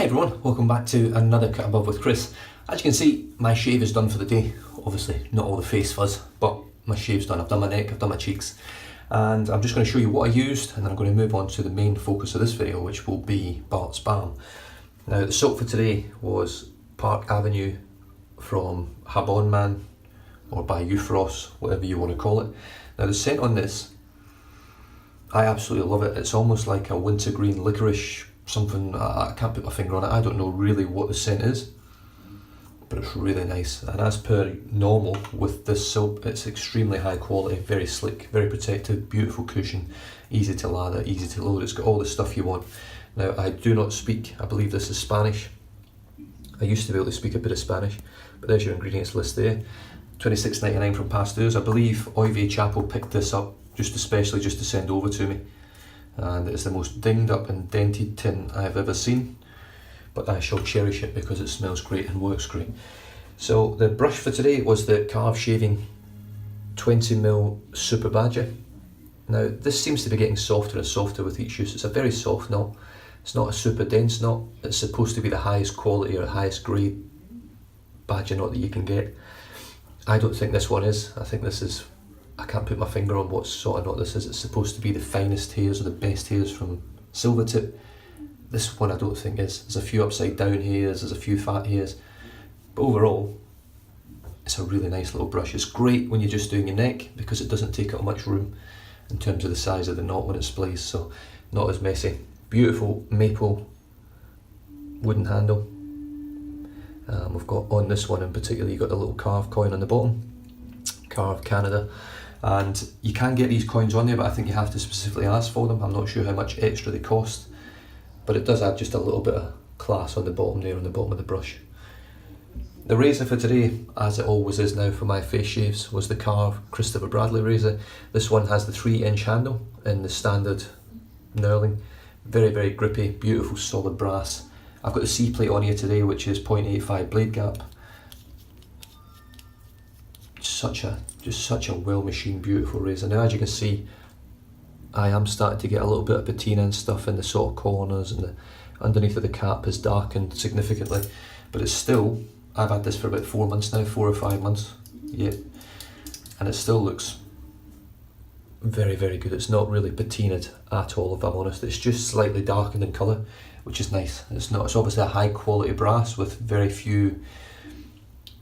everyone, welcome back to another Cut Above with Chris. As you can see, my shave is done for the day. Obviously not all the face fuzz, but my shave's done. I've done my neck, I've done my cheeks, and I'm just going to show you what I used, and then I'm going to move on to the main focus of this video, which will be Bart's Balm. Now the soap for today was Park Avenue from Habon Man, or by Euphros, whatever you want to call it. Now the scent on this, I absolutely love it. It's almost like a wintergreen licorice, something, I can't put my finger on it. I don't know really what the scent is, but it's really nice. And as per normal with this soap, it's extremely high quality, very slick, very protected, beautiful cushion, easy to lather, easy to load. It's got all the stuff you want. Now I do not speak, I believe this is Spanish. I used to be able to speak a bit of Spanish, but there's your ingredients list there. $26.99 from Pasteurs. I believe Oive Chapel picked this up especially to send over to me. And it's the most dinged up and dented tin I have ever seen, but I shall cherish it because it smells great and works great. So the brush for today was the Carve Shaving 20mm Super Badger. Now this seems to be getting softer and softer with each use. It's a very soft knot. It's not a super dense knot. It's supposed to be the highest quality or highest grade badger knot that you can get. I don't think this one is. I think this is, I can't put my finger on what sort of knot this is. It's supposed to be the finest hairs or the best hairs from Silvertip. This one I don't think is. There's a few upside down hairs, there's a few fat hairs. But overall, it's a really nice little brush. It's great when you're just doing your neck because it doesn't take up much room in terms of the size of the knot when it splays, so not as messy. Beautiful maple wooden handle. We've got on this one in particular, you've got the little carved coin on the bottom. Carve Canada. And you can get these coins on there, but I think you have to specifically ask for them. I'm not sure how much extra they cost, but it does add just a little bit of class on the bottom there, on the bottom of the brush. The razor for today, as it always is now for my face shaves, was the Carve Christopher Bradley razor. This one has the 3-inch handle in the standard knurling. Very, very grippy, beautiful solid brass. I've got the C plate on here today, which is 0.85 blade gap. Just such a well machined, beautiful razor. Now as you can see, I am starting to get a little bit of patina and stuff in the sort of corners, and the underneath of the cap has darkened significantly, but it's still, I've had this for about 4 months now, 4 or 5 months, yeah, and it still looks very, very good. It's not really patinaed at all, if I'm honest. It's just slightly darkened in colour, which is nice. It's obviously a high quality brass with very few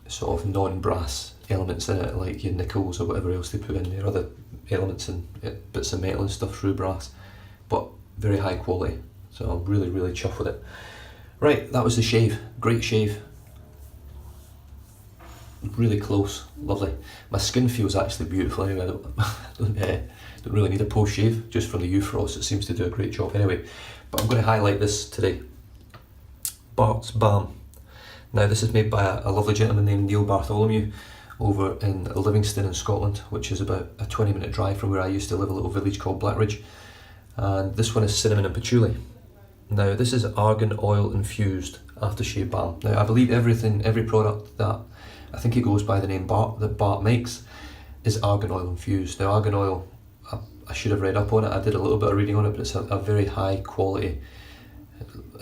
sort of non-brass elements in it, like your nickels or whatever else they put in there, other elements and bits of metal and stuff through brass, but very high quality. So I'm really, really chuffed with it. Right, that was the shave. Great shave. Really close, lovely. My skin feels actually beautiful anyway. Don't really need a post shave, just from the Euphros. It seems to do a great job anyway. But I'm going to highlight this today. Bart's Balm. Now this is made by a lovely gentleman named Neil Bartholomew over in Livingston in Scotland, which is about a 20-minute drive from where I used to live, a little village called Blackridge. And this one is cinnamon and patchouli. Now this is argan oil infused aftershave balm. Now I believe every product that I think it goes by the name Bart, that Bart makes, is argan oil infused. Now argan oil, I should have read up on it, I did a little bit of reading on it, but it's a very high quality,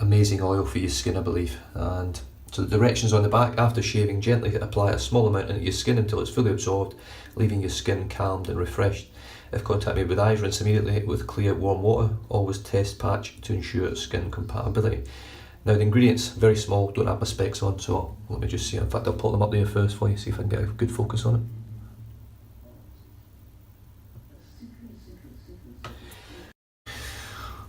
amazing oil for your skin, I believe. And so the directions on the back: after shaving, gently apply a small amount into your skin until it's fully absorbed, leaving your skin calmed and refreshed. If contact made with eyes, rinse immediately with clear warm water. Always test patch to ensure skin compatibility. Now the ingredients, very small, don't have my specs on, so let me just see. In fact, I'll pull them up there first for you, see if I can get a good focus on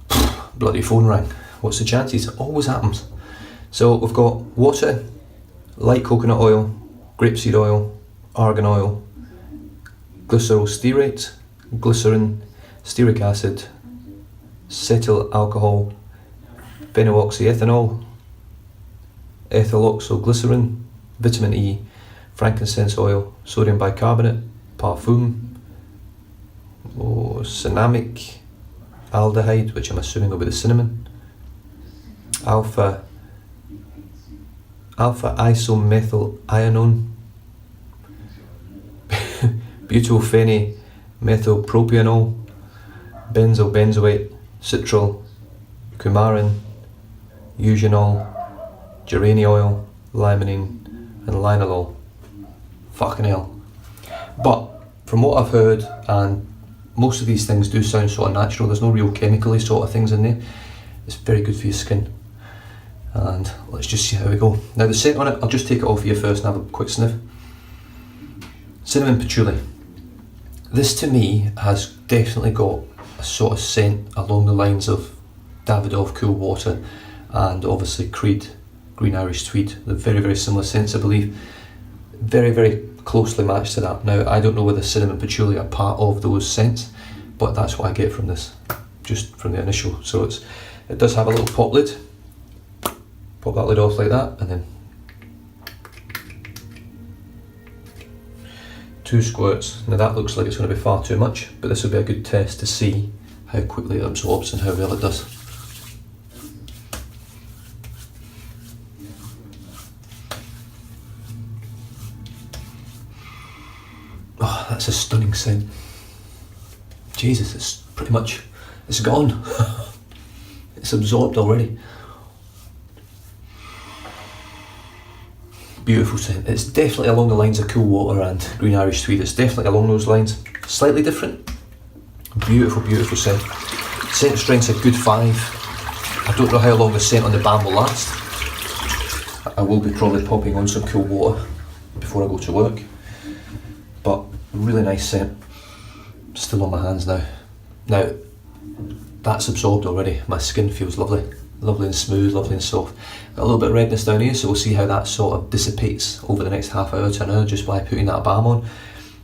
it. Bloody phone rang. What's the chances? It always happens. So we've got water, light coconut oil, grapeseed oil, argan oil, glycerol stearate, glycerin, stearic acid, cetyl alcohol, phenoxyethanol, ethyl oxoglycerin, vitamin E, frankincense oil, sodium bicarbonate, parfum, cinnamic aldehyde, which I'm assuming will be the cinnamon, alpha isomethyl butyl methylpropionyl, benzoate, citral, coumarin, eugenol, geranium oil, limonene and linalool. Fucking hell. But from what I've heard, and most of these things do sound sort of natural, there's no real chemically sort of things in there. It's very good for your skin. And let's just see how we go. Now the scent on it, I'll just take it off you first and have a quick sniff. Cinnamon patchouli. This to me has definitely got a sort of scent along the lines of Davidoff Cool Water and obviously Creed Green Irish Tweed. They're very, very similar scents, I believe. Very, very closely matched to that. Now I don't know whether cinnamon patchouli are part of those scents, but that's what I get from this, just from the initial. So it does have a little pop lid. Pop that lid off like that, and then 2 squirts. Now that looks like it's going to be far too much, but this will be a good test to see how quickly it absorbs and how well it does. Oh, that's a stunning scent. Jesus, it's pretty much, it's gone. It's absorbed already. Beautiful scent. It's definitely along the lines of Cool Water and Green Irish Tweed. It's definitely along those lines. Slightly different. Beautiful, beautiful scent. Scent strength's a good 5. I don't know how long the scent on the Balm will last. I will be probably popping on some Cool Water before I go to work. But really nice scent. Still on my hands now. Now, that's absorbed already. My skin feels lovely. Lovely and smooth, lovely and soft. Got a little bit of redness down here, so we'll see how that sort of dissipates over the next half hour to an hour just by putting that balm on.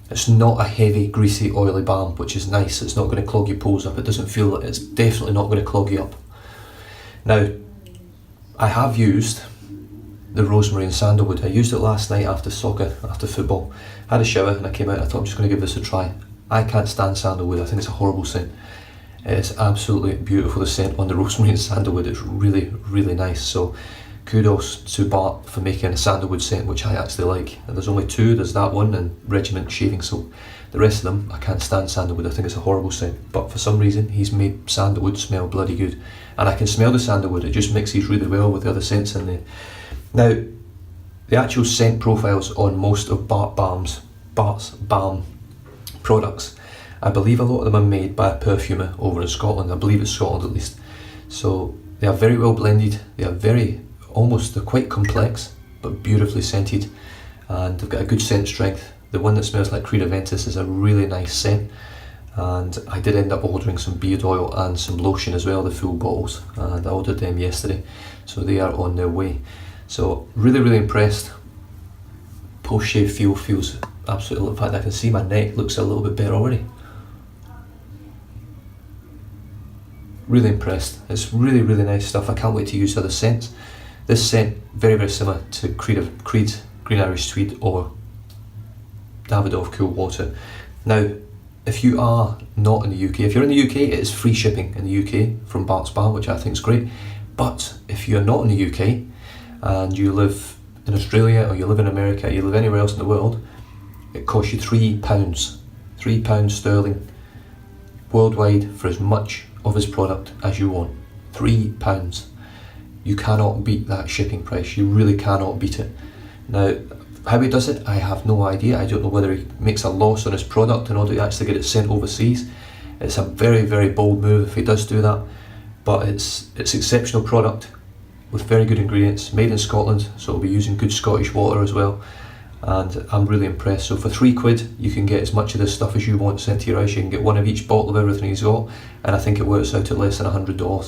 It's not a heavy, greasy, oily balm, which is nice. It's not going to clog your pores up. It doesn't feel, it's definitely not going to clog you up. Now, I have used the rosemary and sandalwood. I used it last night after soccer, after football. I had a shower and I came out, I thought I'm just going to give this a try. I can't stand sandalwood. I think it's a horrible scent. It's absolutely beautiful, the scent on the rosemary and sandalwood. It's really, really nice. So kudos to Bart for making a sandalwood scent, which I actually like. And there's only 2, there's that one and Regiment shaving soap. The rest of them, I can't stand sandalwood. I think it's a horrible scent. But for some reason, he's made sandalwood smell bloody good. And I can smell the sandalwood. It just mixes really well with the other scents in there. Now, the actual scent profiles on most of Bart's Balm products, I believe a lot of them are made by a perfumer over in Scotland. I believe it's Scotland at least. So they are very well blended. They are they're quite complex, but beautifully scented. And they've got a good scent strength. The one that smells like Creed Aventus is a really nice scent. And I did end up ordering some beard oil and some lotion as well, the full bottles. And I ordered them yesterday. So they are on their way. So really, really impressed. Post-shave feels absolutely, in fact I can see my neck looks a little bit better already. Really impressed. It's really, really nice stuff. I can't wait to use other scents. This scent, very, very similar to Creed Green Irish Tweed or Davidoff Cool Water. Now, if you are not in the UK, if you're in the UK, it is free shipping in the UK from Bart's Balm, which I think is great. But if you're not in the UK and you live in Australia or you live in America, you live anywhere else in the world, it costs you £3 sterling worldwide for as much of his product as you want. £3. You cannot beat that shipping price. You really cannot beat it. Now, how he does it, I have no idea. I don't know whether he makes a loss on his product in order to actually get it sent overseas. It's a very, very bold move if he does do that, but it's exceptional product with very good ingredients, made in Scotland, so it'll be using good Scottish water as well. And I'm really impressed. So for £3 you can get as much of this stuff as you want sent to your house. You can get one of each bottle of everything he's got, and I think it works out at less than $100.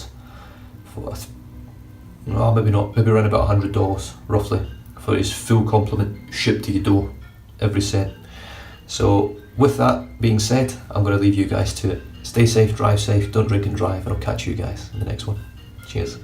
No, maybe not, maybe around about $100 roughly for his full complement shipped to your door, every cent. So with that being said, I'm going to leave you guys to it. Stay safe, drive safe, don't drink and drive, and I'll catch you guys in the next one. Cheers.